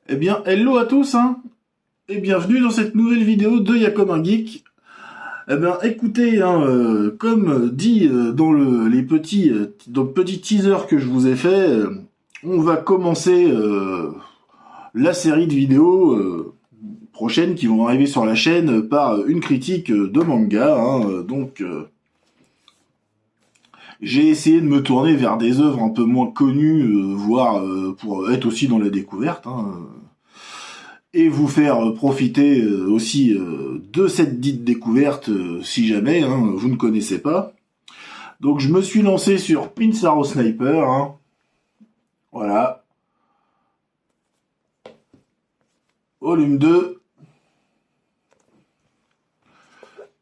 Eh bien, hello à tous, et bienvenue dans cette nouvelle vidéo de Y'a comme un geek. Eh bien, écoutez, comme dit dans dans le petit teaser que je vous ai fait, on va commencer la série de vidéos prochaines qui vont arriver sur la chaîne par une critique de manga. J'ai essayé de me tourner vers des œuvres un peu moins connues, voire pour être aussi dans la découverte, et vous faire profiter aussi de cette dite découverte si jamais vous ne connaissez pas. Donc je me suis lancé sur Pinsaro Sniper, voilà, volume 2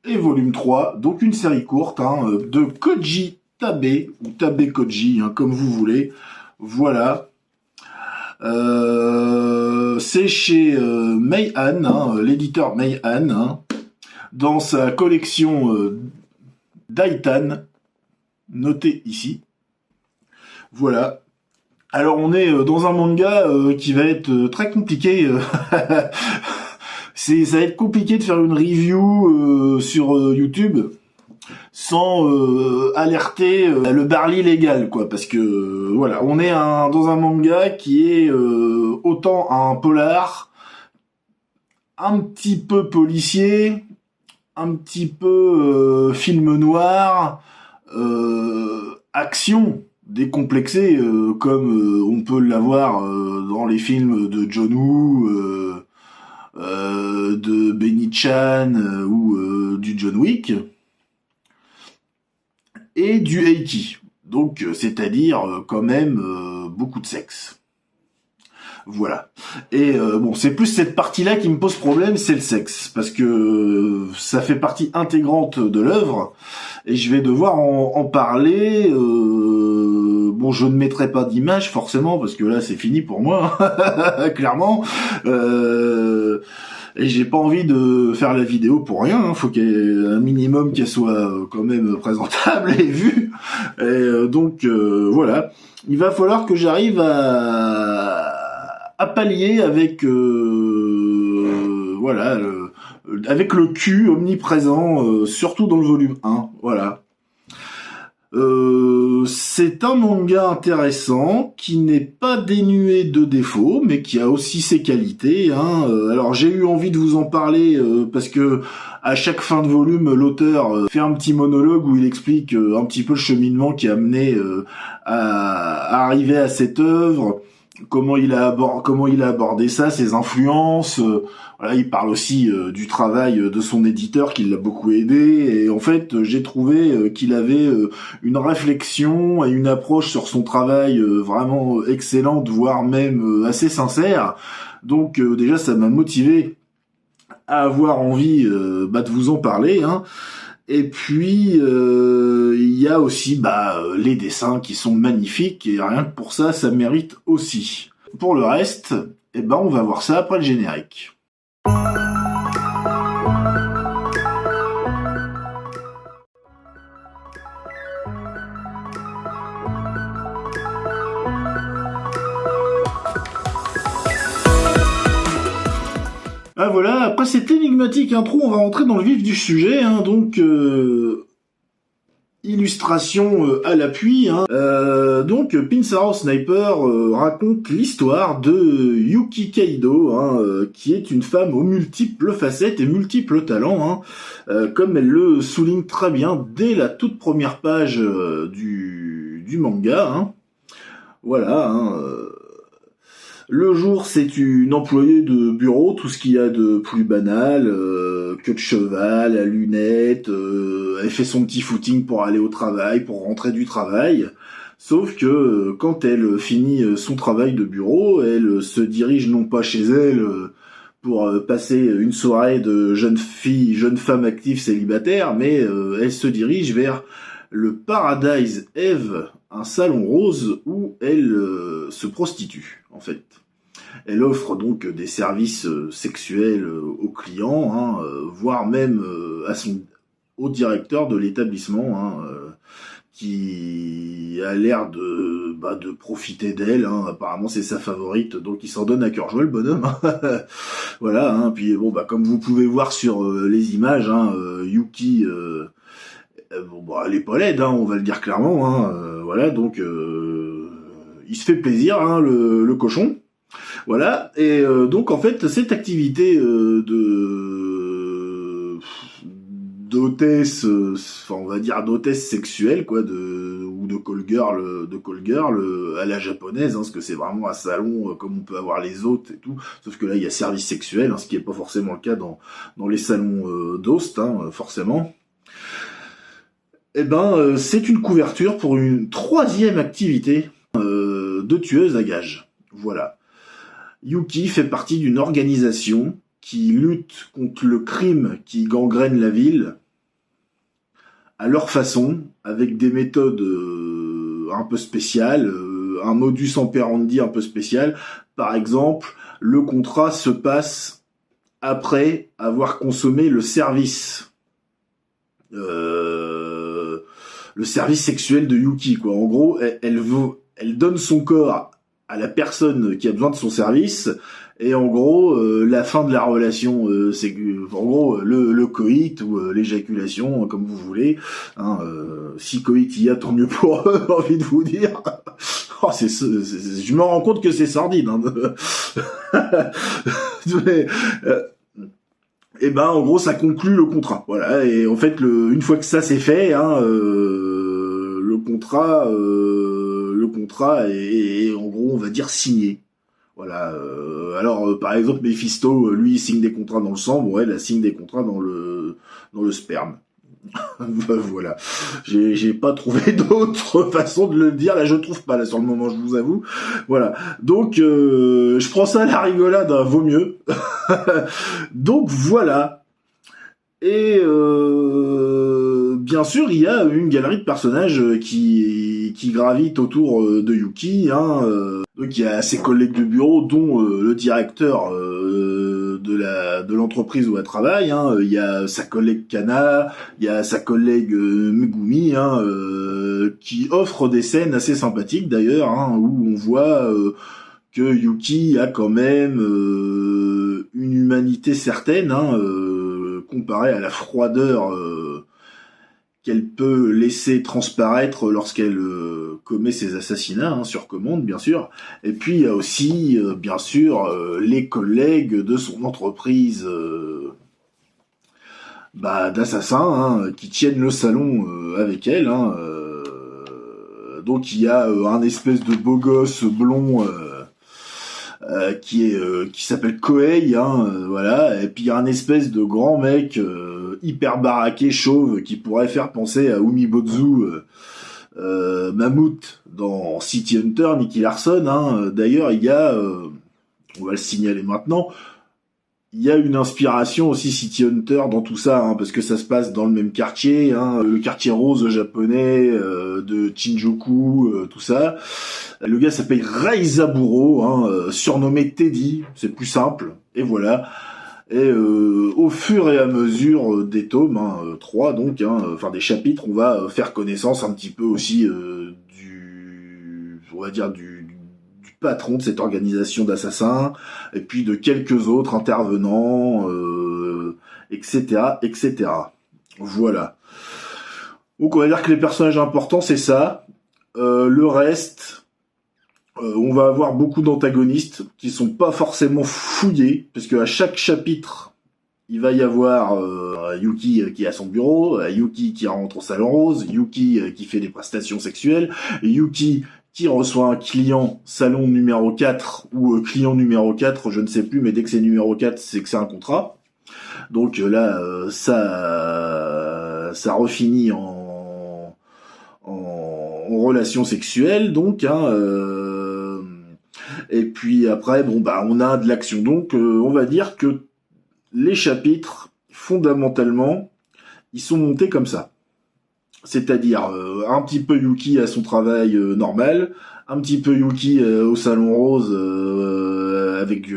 et volume 3, donc une série courte de Koji Tabe, ou Tabe Koji, comme vous voulez, voilà. C'est chez Meihan, l'éditeur Meihan, dans sa collection Daitan, noté ici. Voilà. Alors on est dans un manga qui va être très compliqué. Ça va être compliqué de faire une review sur YouTube sans alerter le barli légal, quoi, parce que voilà, on est dans un manga qui est autant un polar, un petit peu policier, un petit peu film noir, action décomplexée, comme on peut l'avoir dans les films de John Woo, de Benny Chan ou du John Wick, et du Heiki. Donc, c'est-à-dire quand même beaucoup de sexe. Voilà. Et bon, c'est plus cette partie-là qui me pose problème, c'est le sexe, parce que ça fait partie intégrante de l'œuvre, et je vais devoir en parler. Bon, je ne mettrai pas d'image forcément, parce que là, c'est fini pour moi, clairement. Et j'ai pas envie de faire la vidéo pour rien, faut qu'il y ait un minimum qu'elle soit quand même présentable et vue. Et donc voilà, il va falloir que j'arrive à pallier avec voilà, avec le cul omniprésent, surtout dans le volume 1, voilà. C'est un manga intéressant qui n'est pas dénué de défauts, mais qui a aussi ses qualités. Alors j'ai eu envie de vous en parler parce que à chaque fin de volume, l'auteur fait un petit monologue où il explique un petit peu le cheminement qui a mené à arriver à cette œuvre, comment il a abordé ça, ses influences. Voilà, il parle aussi du travail de son éditeur qui l'a beaucoup aidé, et en fait j'ai trouvé qu'il avait une réflexion et une approche sur son travail vraiment excellente, voire même assez sincère. Donc déjà ça m'a motivé à avoir envie de vous en parler. Et puis il y a aussi les dessins qui sont magnifiques, et rien que pour ça, ça mérite aussi. Pour le reste, on va voir ça après le générique. Ah voilà, après cette énigmatique intro, on va rentrer dans le vif du sujet, donc illustration à l'appui. Donc Pinsaro Sniper raconte l'histoire de Yuki Kaido, qui est une femme aux multiples facettes et multiples talents, comme elle le souligne très bien dès la toute première page du manga. Voilà. Le jour, c'est une employée de bureau, tout ce qu'il y a de plus banal, queue de cheval, à lunettes, elle fait son petit footing pour aller au travail, pour rentrer du travail. Sauf que quand elle finit son travail de bureau, elle se dirige non pas chez elle pour passer une soirée de jeune femme active célibataire, mais elle se dirige vers le Paradise Eve, un salon rose où elle se prostitue, en fait. Elle offre donc des services sexuels aux clients, voire même au directeur de l'établissement, qui a l'air de profiter d'elle, hein. Apparemment c'est sa favorite, donc il s'en donne à cœur joie le bonhomme. Voilà, hein. Puis bon comme vous pouvez voir sur les images, hein, Yuki, elle est pas laide, hein, on va le dire clairement, hein. Voilà, donc il se fait plaisir, hein, le cochon. Voilà, et donc en fait cette activité d'hôtesse, enfin on va dire d'hôtesse sexuelle, quoi, ou de call girl à la japonaise, hein, parce que c'est vraiment un salon comme on peut avoir les hôtes et tout, sauf que là il y a service sexuel, hein, ce qui est pas forcément le cas dans les salons d'host, hein, forcément. Eh ben c'est une couverture pour une troisième activité de tueuse à gages. Voilà. Yuki fait partie d'une organisation qui lutte contre le crime qui gangrène la ville à leur façon, avec des méthodes un peu spéciales, un modus operandi un peu spécial. Par exemple, le contrat se passe après avoir consommé le service sexuel de Yuki, quoi. En gros, elle donne son corps à la personne qui a besoin de son service, et en gros la fin de la relation, c'est en gros le coït ou l'éjaculation, comme vous voulez, hein, si coït il y a, tant mieux pour eux, j'ai envie de vous dire. Oh, je me rends compte que c'est sordide, hein. Mais, et ben en gros ça conclut le contrat, voilà. Et en fait une fois que ça c'est fait, hein, le contrat est en gros on va dire signé. Voilà. Alors par exemple Mephisto, lui il signe des contrats dans le sang, bon elle signe des contrats dans le sperme. Voilà. J'ai pas trouvé d'autre façon de le dire, là je trouve pas là sur le moment, je vous avoue. Voilà. Donc je prends ça à la rigolade, hein, vaut mieux. Donc voilà. Et bien sûr, il y a une galerie de personnages qui gravitent autour de Yuki, hein. Donc il y a ses collègues de bureau, dont le directeur de l'entreprise où elle travaille, hein. Il y a sa collègue Kana, il y a sa collègue Megumi, hein, qui offre des scènes assez sympathiques d'ailleurs, hein, où on voit que Yuki a quand même une humanité certaine, hein, comparée à la froideur qu'elle peut laisser transparaître lorsqu'elle commet ses assassinats, hein, sur commande, bien sûr. Et puis il y a aussi, bien sûr, les collègues de son entreprise d'assassins, hein, qui tiennent le salon avec elle, hein. Donc il y a un espèce de beau gosse blond qui s'appelle Kohei, hein, voilà. Et puis il y a un espèce de grand mec hyper baraqué, chauve, qui pourrait faire penser à Umibotsu Mammouth dans City Hunter, Nicky Larson, hein. D'ailleurs il y a, on va le signaler maintenant, il y a une inspiration aussi City Hunter dans tout ça, hein, parce que ça se passe dans le même quartier, hein, le quartier rose japonais de Shinjuku, tout ça. Le gars s'appelle Reizaburo, hein, surnommé Teddy, c'est plus simple, et voilà. Et au fur et à mesure des tomes, hein, 3 donc, hein, enfin des chapitres, on va faire connaissance un petit peu aussi on va dire du patron de cette organisation d'assassins, et puis de quelques autres intervenants, etc., etc. Voilà. Donc on va dire que les personnages importants, c'est ça. Le reste, on va avoir beaucoup d'antagonistes qui sont pas forcément fouillés, parce qu'à chaque chapitre, il va y avoir Yuki qui a son bureau, Yuki qui rentre au salon rose, Yuki qui fait des prestations sexuelles, Yuki qui reçoit un client salon numéro 4 ou client numéro 4, je ne sais plus, mais dès que c'est numéro 4, c'est que c'est un contrat. Donc là, ça refinit en relation sexuelle, donc, hein, et puis après, bon on a de l'action. Donc on va dire que les chapitres, fondamentalement, ils sont montés comme ça. C'est-à-dire un petit peu Yuki à son travail normal, un petit peu Yuki au salon rose avec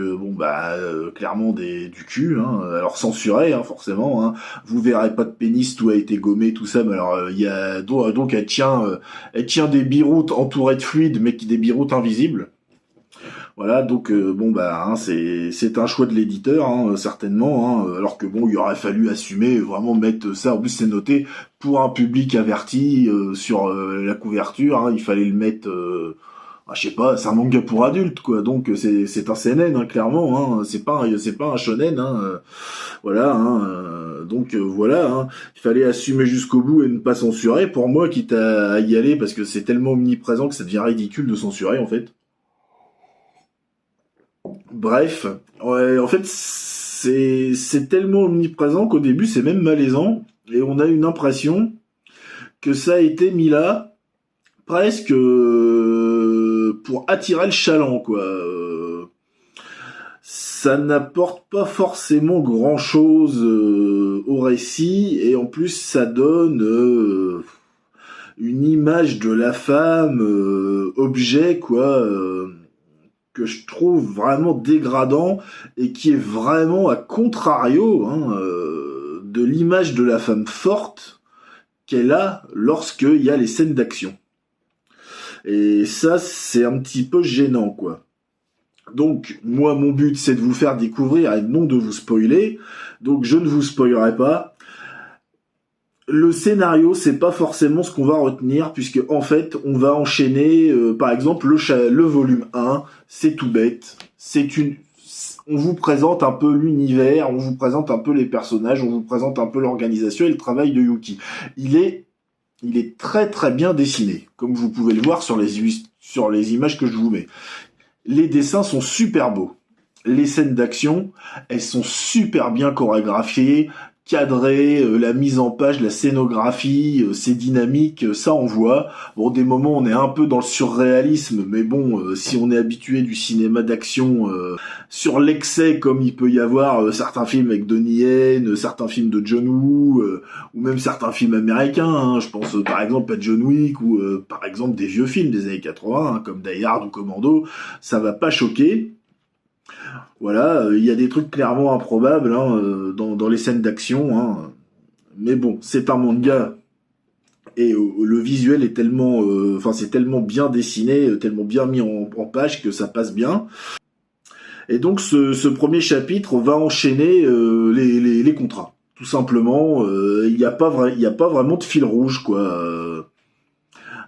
clairement du cul, hein, alors censuré, hein, forcément, hein. Vous verrez pas de pénis, tout a été gommé, tout ça, mais alors il y a donc elle tient des biroutes entourées de fluide, mais des biroutes invisibles. Voilà, donc c'est un choix de l'éditeur, hein, certainement, hein, alors que bon, il aurait fallu assumer, vraiment mettre ça, en plus c'est noté pour un public averti sur la couverture, hein, il fallait le mettre, je sais pas, c'est un manga pour adultes, quoi, donc c'est un seinen, hein, clairement, hein, c'est pas un shonen, hein, voilà, hein, voilà, hein, il fallait assumer jusqu'au bout et ne pas censurer, pour moi, quitte à y aller, parce que c'est tellement omniprésent que ça devient ridicule de censurer, en fait. Bref, ouais, en fait, c'est tellement omniprésent qu'au début, c'est même malaisant, et on a une impression que ça a été mis là, presque pour attirer le chaland, quoi. Ça n'apporte pas forcément grand-chose au récit, et en plus, ça donne une image de la femme, objet, quoi, que je trouve vraiment dégradant et qui est vraiment à contrario, hein, de l'image de la femme forte qu'elle a lorsqu'il y a les scènes d'action. Et ça, c'est un petit peu gênant, quoi. Donc, moi, mon but, c'est de vous faire découvrir et non de vous spoiler. Donc, je ne vous spoilerai pas. Le scénario, c'est pas forcément ce qu'on va retenir, puisque en fait, on va enchaîner, par exemple, le volume 1, c'est tout bête, on vous présente un peu l'univers, on vous présente un peu les personnages, on vous présente un peu l'organisation et le travail de Yuki. Il est très très bien dessiné, comme vous pouvez le voir sur les images que je vous mets. Les dessins sont super beaux. Les scènes d'action, elles sont super bien chorégraphiées, cadré, la mise en page, la scénographie, c'est dynamique, ça on voit. Bon, des moments on est un peu dans le surréalisme, mais bon, si on est habitué du cinéma d'action sur l'excès comme il peut y avoir certains films avec Donnie Yen, certains films de John Woo, ou même certains films américains, hein, je pense par exemple à John Wick, ou par exemple des vieux films des années 80, hein, comme Die Hard ou Commando, ça va pas choquer. Voilà, il y a des trucs clairement improbables, hein, dans les scènes d'action, hein. Mais bon, c'est un manga et le visuel est tellement, c'est tellement bien dessiné, tellement bien mis en page que ça passe bien. Et donc ce premier chapitre va enchaîner les contrats, tout simplement. Il n'y a pas vraiment de fil rouge, quoi.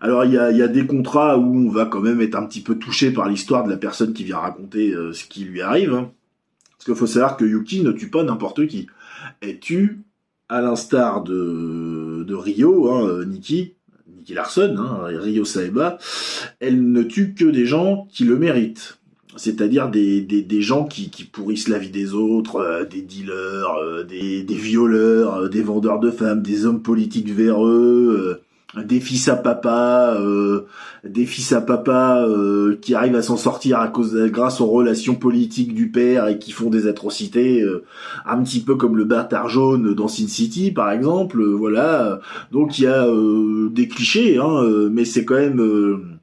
Alors il y a des contrats où on va quand même être un petit peu touché par l'histoire de la personne qui vient raconter ce qui lui arrive, hein. Parce qu'il faut savoir que Yuki ne tue pas n'importe qui. Elle tue, à l'instar de Rio, hein, Nikki Larson, hein, Rio Saeba, elle ne tue que des gens qui le méritent. C'est-à-dire des gens qui pourrissent la vie des autres, des dealers, des violeurs, des vendeurs de femmes, des hommes politiques véreux, des fils à papa qui arrivent à s'en sortir grâce aux relations politiques du père et qui font des atrocités, un petit peu comme le bâtard jaune dans Sin City par exemple, voilà. Donc il y a des clichés, hein, mais c'est quand même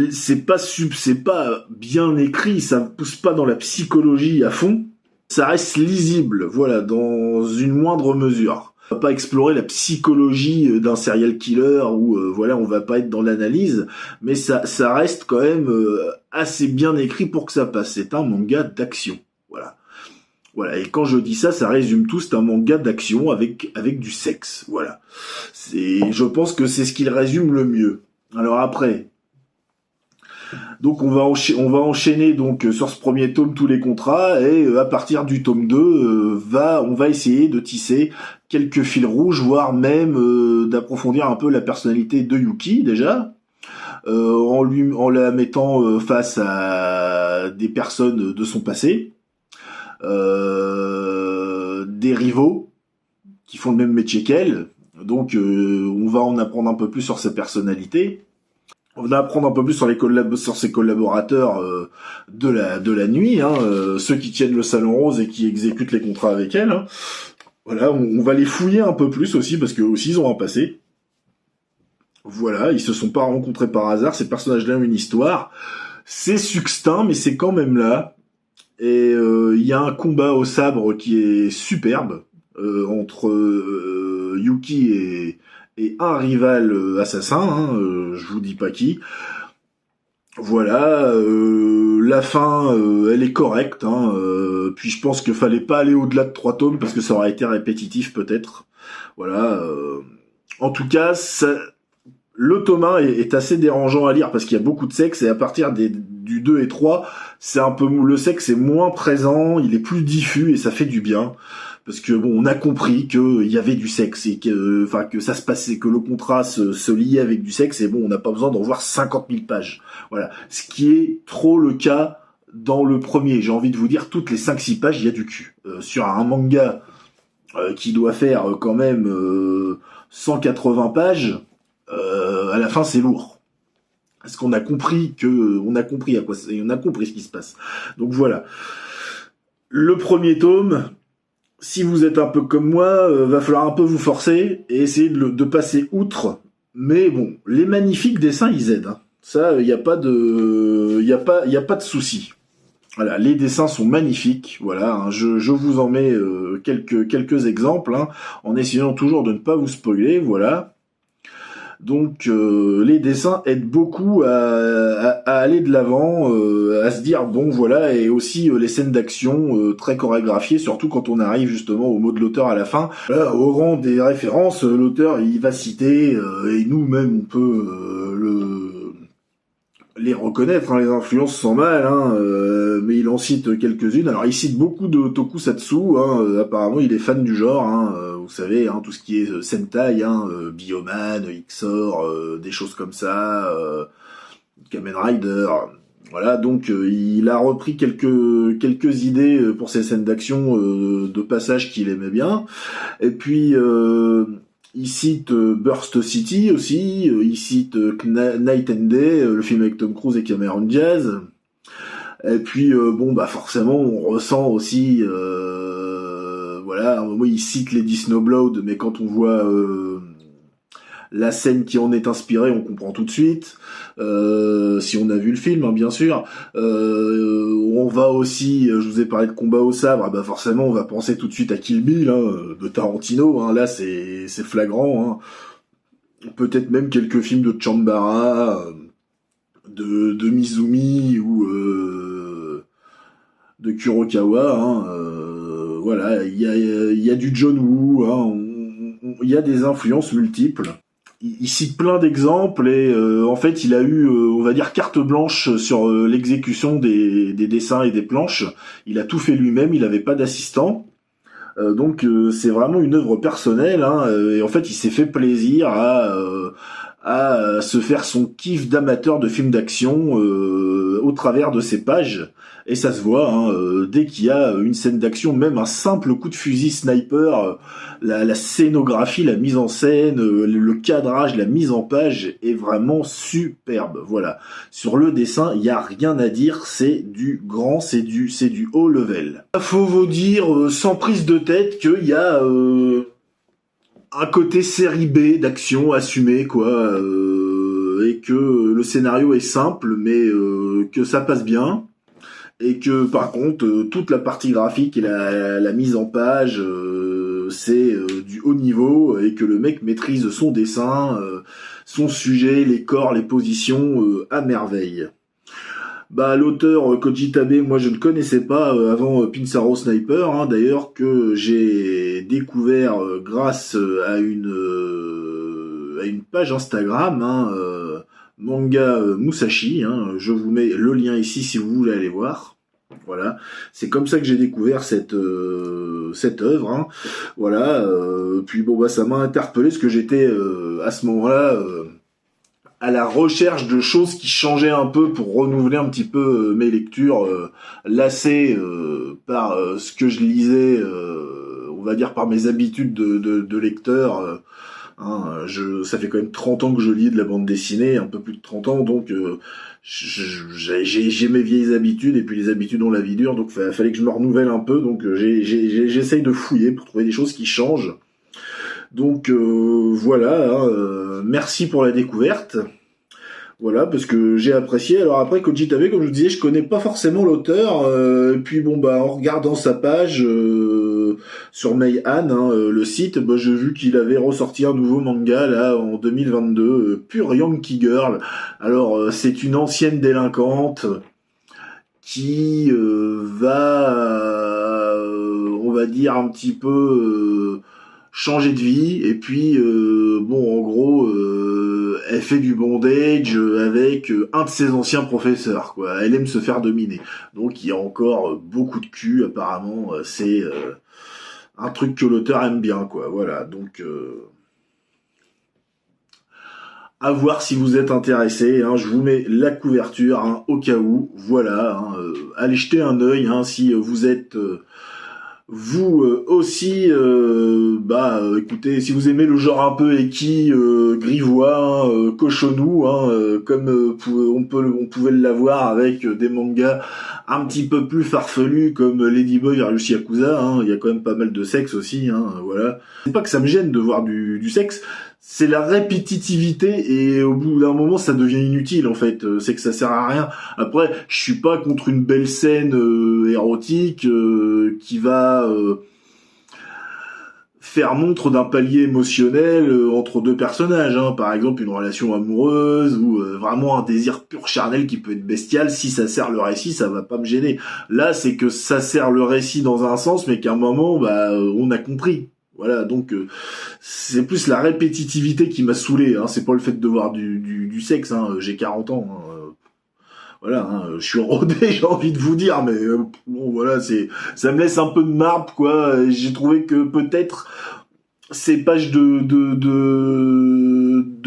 c'est pas bien écrit, ça pousse pas dans la psychologie à fond, ça reste lisible, voilà, dans une moindre mesure. On va pas explorer la psychologie d'un serial killer où voilà, on va pas être dans l'analyse, mais ça reste quand même assez bien écrit pour que ça passe. C'est un manga d'action, voilà. Voilà, et quand je dis ça, ça résume tout, c'est un manga d'action avec du sexe, voilà. Je pense que c'est ce qu'il résume le mieux. Alors après, donc on va enchaîner donc sur ce premier tome tous les contrats, et à partir du tome 2, on va essayer de tisser quelques fils rouges, voire même d'approfondir un peu la personnalité de Yuki déjà, en la mettant face à des personnes de son passé, des rivaux qui font le même métier qu'elle. Donc on va en apprendre un peu plus sur sa personnalité. On va apprendre un peu plus sur ses collaborateurs de la nuit, hein, ceux qui tiennent le Salon Rose et qui exécutent les contrats avec elle, hein. Voilà, on va les fouiller un peu plus aussi, parce que aussi ils ont un passé. Voilà, ils se sont pas rencontrés par hasard, ces personnages-là ont une histoire. C'est succinct, mais c'est quand même là. Et il y a un combat au sabre qui est superbe entre Yuki et un rival assassin, hein, je vous dis pas qui. Voilà, la fin, elle est correcte. Hein, puis je pense qu'il fallait pas aller au-delà de 3 tomes parce que ça aurait été répétitif peut-être. Voilà. En tout cas, le tome 1 est assez dérangeant à lire parce qu'il y a beaucoup de sexe et à partir du 2 et 3, c'est un peu le sexe est moins présent, il est plus diffus et ça fait du bien. Parce que bon, on a compris qu'il y avait du sexe et que ça se passait, que le contrat se liait avec du sexe et bon, on n'a pas besoin d'en voir 50 000 pages. Voilà. Ce qui est trop le cas dans le premier. J'ai envie de vous dire, toutes les 5-6 pages, il y a du cul. Sur un manga qui doit faire quand même 180 pages, à la fin c'est lourd. Parce qu'on a compris on a compris ce qui se passe. Donc voilà. Le premier tome, si vous êtes un peu comme moi, va falloir un peu vous forcer et essayer de passer outre. Mais bon, les magnifiques dessins, ils aident. Hein. Ça, il n'y a pas de souci. Voilà, les dessins sont magnifiques. Voilà, hein, je vous en mets quelques exemples, hein, en essayant toujours de ne pas vous spoiler. Voilà. Donc les dessins aident beaucoup à aller de l'avant, à se dire bon voilà, et aussi les scènes d'action très chorégraphiées, surtout quand on arrive justement au mot de l'auteur à la fin. Voilà, au rang des références, l'auteur il va citer, et nous-mêmes on peut les reconnaître, hein, les influences sans mal, hein, mais il en cite quelques-unes. Alors il cite beaucoup de tokusatsu, hein, apparemment il est fan du genre, hein, vous savez, hein, tout ce qui est Sentai, hein, Bioman, Xor, des choses comme ça, Kamen Rider, voilà, donc il a repris quelques idées pour ses scènes d'action de passage qu'il aimait bien, et puis il cite Burst City aussi, il cite Night and Day, le film avec Tom Cruise et Cameron Diaz. Et puis bon bah forcément on ressent aussi voilà, à un moment il cite Lady Snowblood, mais quand on voit la scène qui en est inspirée, on comprend tout de suite. Si on a vu le film, hein, bien sûr. On va aussi, je vous ai parlé de combat au sabre, bah forcément on va penser tout de suite à Kill Bill, hein, de Tarantino. Hein, là c'est flagrant. Hein. Peut-être même quelques films de Chambara, de Mizumi ou de Kurokawa. Hein, voilà, il y a du John Woo. Hein, il y a des influences multiples. Il cite plein d'exemples et en fait il a eu on va dire carte blanche sur l'exécution des dessins et des planches. Il a tout fait lui-même, il n'avait pas d'assistant. Donc c'est vraiment une œuvre personnelle, hein, et en fait il s'est fait plaisir à se faire son kiff d'amateur de films d'action au travers de ses pages. Et ça se voit, hein, dès qu'il y a une scène d'action, même un simple coup de fusil sniper, la scénographie, la mise en scène, le cadrage, la mise en page est vraiment superbe. Voilà. Sur le dessin, il n'y a rien à dire, c'est du grand, c'est du haut level. Il faut vous dire, sans prise de tête, qu'il y a un côté série B d'action assumé, quoi, et que le scénario est simple, mais que ça passe bien. Et que par contre toute la partie graphique et la mise en page c'est du haut niveau et que le mec maîtrise son dessin, son sujet, les corps, les positions à merveille. Bah l'auteur Koji Tabe, moi je ne connaissais pas avant Pinsaro Sniper, hein, d'ailleurs que j'ai découvert grâce à une page Instagram, hein, Manga Musashi, hein, je vous mets le lien ici si vous voulez aller voir. Voilà, c'est comme ça que j'ai découvert cette œuvre. Hein. Voilà, puis bon bah ça m'a interpellé parce que j'étais à ce moment-là à la recherche de choses qui changeaient un peu pour renouveler un petit peu mes lectures, lassé par ce que je lisais, on va dire par mes habitudes de lecteur. Hein, ça fait quand même 30 ans que je lis de la bande dessinée, un peu plus de 30 ans, donc j'ai mes vieilles habitudes, et puis les habitudes ont la vie dure, donc fallait que je me renouvelle un peu, donc j'essaye de fouiller pour trouver des choses qui changent. Donc voilà, hein, merci pour la découverte. Voilà, parce que j'ai apprécié. Alors après, Koji Tabe, comme je vous disais, je connais pas forcément l'auteur. Et puis bon, bah en regardant sa page sur Meihan, hein, le site, bah, j'ai vu qu'il avait ressorti un nouveau manga là en 2022, Pure Yankee Girl. Alors c'est une ancienne délinquante qui on va dire un petit peu changer de vie, et puis bon, en gros, elle fait du bondage avec un de ses anciens professeurs, quoi. Elle aime se faire dominer, donc il y a encore beaucoup de cul apparemment. C'est un truc que l'auteur aime bien, quoi. Voilà, donc à voir si vous êtes intéressé, hein. Je vous mets la couverture, hein, au cas où. Voilà, hein, allez jeter un œil, hein, si vous êtes vous aussi, écoutez, si vous aimez le genre un peu équi, grivois, hein, cochonou, hein, comme on pouvait l'avoir avec des mangas un petit peu plus farfelus comme Ladyboy versus Yakuza, hein, il y a quand même pas mal de sexe aussi, hein, voilà. C'est pas que ça me gêne de voir du sexe, c'est la répétitivité, et au bout d'un moment ça devient inutile en fait, c'est que ça sert à rien. Après, je suis pas contre une belle scène érotique qui va faire montre d'un palier émotionnel entre deux personnages, hein. Par exemple une relation amoureuse ou vraiment un désir pur charnel qui peut être bestial. Si ça sert le récit, ça va pas me gêner. Là, c'est que ça sert le récit dans un sens, mais qu'à un moment, on a compris. Voilà, donc c'est plus la répétitivité qui m'a saoulé, hein. C'est pas le fait de voir du sexe, hein. J'ai 40 ans, hein. Voilà, hein. Je suis rodé, j'ai envie de vous dire, mais bon, voilà, ça me laisse un peu de marbre, quoi. J'ai trouvé que peut-être ces pages de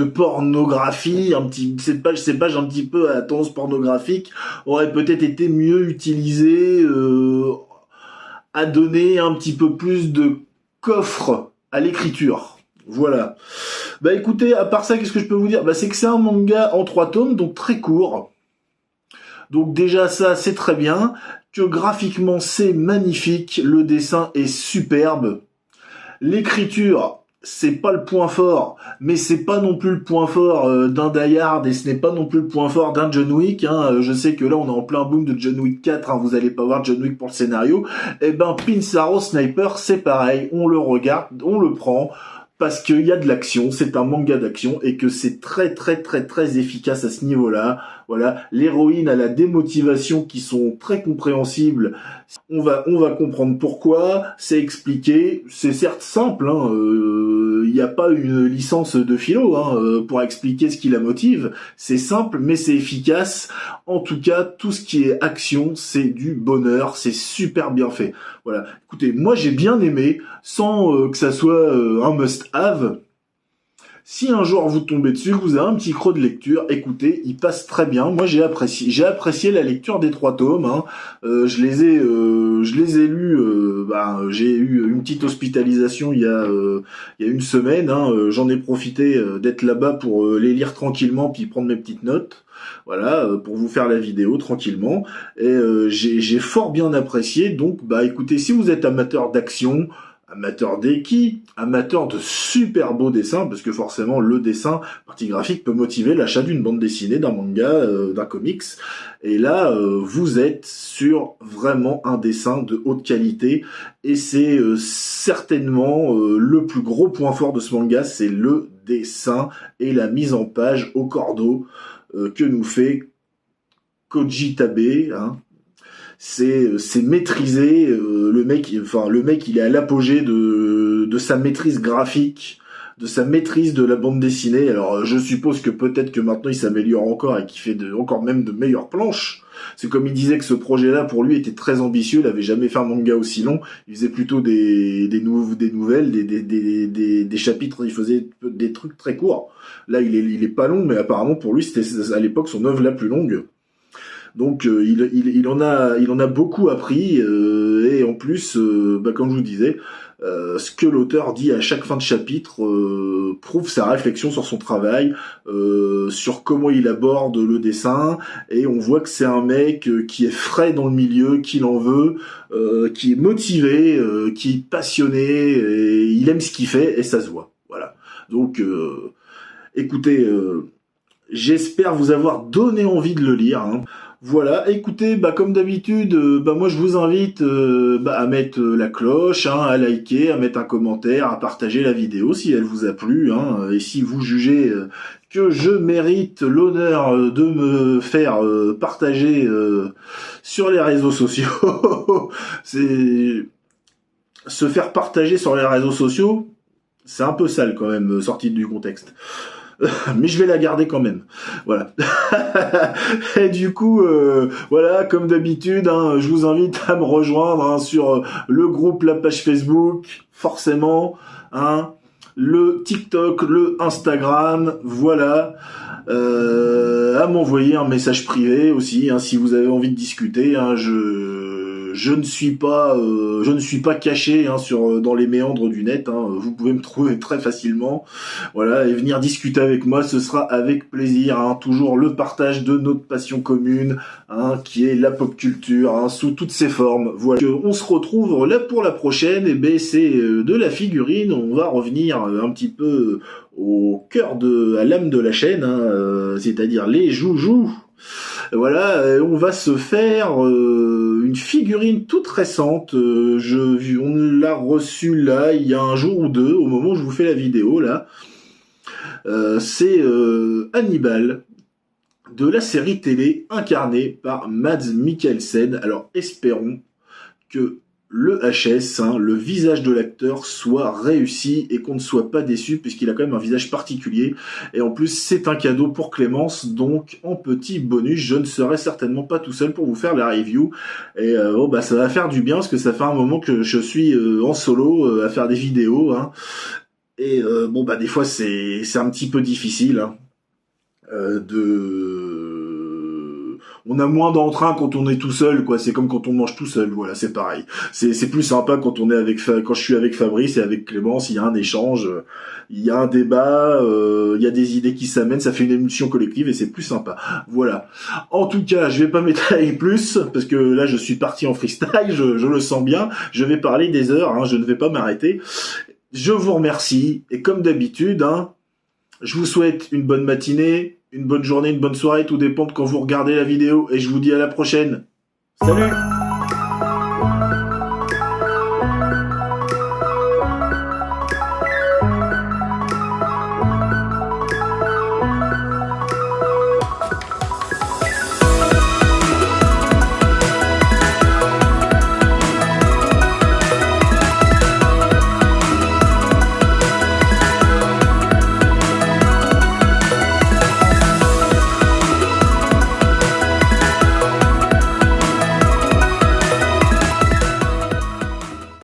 pornographie, ces pages un petit peu à tendance pornographique auraient peut-être été mieux utilisées à donner un petit peu plus de coffre à l'écriture. Voilà. Bah écoutez, à part ça, qu'est-ce que je peux vous dire? Bah c'est que c'est un manga en 3 tomes, donc très court. Donc déjà ça, c'est très bien. Que graphiquement, c'est magnifique. Le dessin est superbe. L'écriture, c'est pas le point fort, mais c'est pas non plus le point fort d'un Die Hard, et ce n'est pas non plus le point fort d'un John Wick, hein. Je sais que là on est en plein boom de John Wick 4, hein. Vous allez pas voir John Wick pour le scénario. Eh ben Pinsaro Sniper, c'est pareil, on le regarde, on le prend, parce qu'il y a de l'action, c'est un manga d'action, et que c'est très très très très efficace à ce niveau-là. Voilà, l'héroïne a la démotivation qui sont très compréhensibles. On va comprendre pourquoi, c'est expliqué, c'est certes simple, hein, il n'y a pas une licence de philo, hein, pour expliquer ce qui la motive. C'est simple, mais c'est efficace. En tout cas, tout ce qui est action, c'est du bonheur, c'est super bien fait. Voilà. Écoutez, moi j'ai bien aimé, sans que ça soit un must-have. Si un jour vous tombez dessus, que vous avez un petit creux de lecture, écoutez, il passe très bien. Moi j'ai apprécié la lecture des 3 tomes, hein. Je les ai lus. J'ai eu une petite hospitalisation il y a une semaine, hein. J'en ai profité d'être là-bas pour les lire tranquillement puis prendre mes petites notes. Voilà, pour vous faire la vidéo tranquillement. Et j'ai fort bien apprécié. Donc écoutez, si vous êtes amateur d'action, amateur d'éki, amateur de super beaux dessins, parce que forcément le dessin, partie graphique, peut motiver l'achat d'une bande dessinée, d'un manga, d'un comics. Et là, vous êtes sur vraiment un dessin de haute qualité, et c'est certainement le plus gros point fort de ce manga, c'est le dessin et la mise en page au cordeau que nous fait Koji Tabe, hein. C'est maîtrisé, le mec il est à l'apogée de sa maîtrise graphique, de sa maîtrise de la bande dessinée. Alors je suppose que peut-être que maintenant il s'améliore encore et qu'il fait encore même de meilleures planches. C'est comme il disait que ce projet-là pour lui était très ambitieux, il avait jamais fait un manga aussi long, il faisait plutôt des nouvelles, des chapitres, il faisait des trucs très courts. Là il est pas long, mais apparemment pour lui c'était à l'époque son œuvre la plus longue. Donc il en a beaucoup appris, et en plus, comme je vous disais, ce que l'auteur dit à chaque fin de chapitre prouve sa réflexion sur son travail, sur comment il aborde le dessin, et on voit que c'est un mec qui est frais dans le milieu, qui l'en veut, qui est motivé, qui est passionné, et il aime ce qu'il fait, et ça se voit. Voilà. Donc écoutez, J'espère vous avoir donné envie de le lire, hein. Voilà, écoutez, comme d'habitude, moi je vous invite à mettre la cloche, hein, à liker, à mettre un commentaire, à partager la vidéo si elle vous a plu, hein, et si vous jugez que je mérite l'honneur de me faire partager sur les réseaux sociaux, c'est se faire partager sur les réseaux sociaux, c'est un peu sale quand même, sorti du contexte. Mais je vais la garder quand même. Voilà. Et du coup, voilà, comme d'habitude, hein, je vous invite à me rejoindre hein, sur le groupe, la page Facebook, forcément, hein, le TikTok, le Instagram, voilà. À m'envoyer un message privé aussi, hein, si vous avez envie de discuter. Hein, je ne suis pas caché hein, dans les méandres du net. Hein, vous pouvez me trouver très facilement. Voilà, et venir discuter avec moi, ce sera avec plaisir. Hein, toujours le partage de notre passion commune, hein, qui est la pop culture, hein, sous toutes ses formes. Voilà. On se retrouve là pour la prochaine. Et ben c'est de la figurine. On va revenir un petit peu au cœur à l'âme de la chaîne, hein, c'est-à-dire les joujoux. Voilà, on va se faire une figurine toute récente. On l'a reçue là, il y a un jour ou deux, au moment où je vous fais la vidéo là. C'est Hannibal de la série télé incarnée par Mads Mikkelsen. Alors espérons que le HS, hein, le visage de l'acteur, soit réussi et qu'on ne soit pas déçu puisqu'il a quand même un visage particulier. Et en plus, c'est un cadeau pour Clémence, donc en petit bonus, je ne serai certainement pas tout seul pour vous faire la review. Et ça va faire du bien parce que ça fait un moment que je suis en solo à faire des vidéos. Hein. Et des fois, c'est un petit peu difficile hein, on a moins d'entrain quand on est tout seul, quoi. C'est comme quand on mange tout seul, voilà, c'est pareil. C'est plus sympa quand quand je suis avec Fabrice et avec Clémence, il y a un échange, il y a un débat, il y a des idées qui s'amènent, ça fait une émulsion collective et c'est plus sympa. Voilà. En tout cas, je vais pas m'étaler plus parce que là, je suis parti en freestyle, je le sens bien. Je vais parler des heures, hein, je ne vais pas m'arrêter. Je vous remercie et comme d'habitude, hein, je vous souhaite une bonne matinée, une bonne journée, une bonne soirée, tout dépend de quand vous regardez la vidéo et je vous dis à la prochaine. Salut!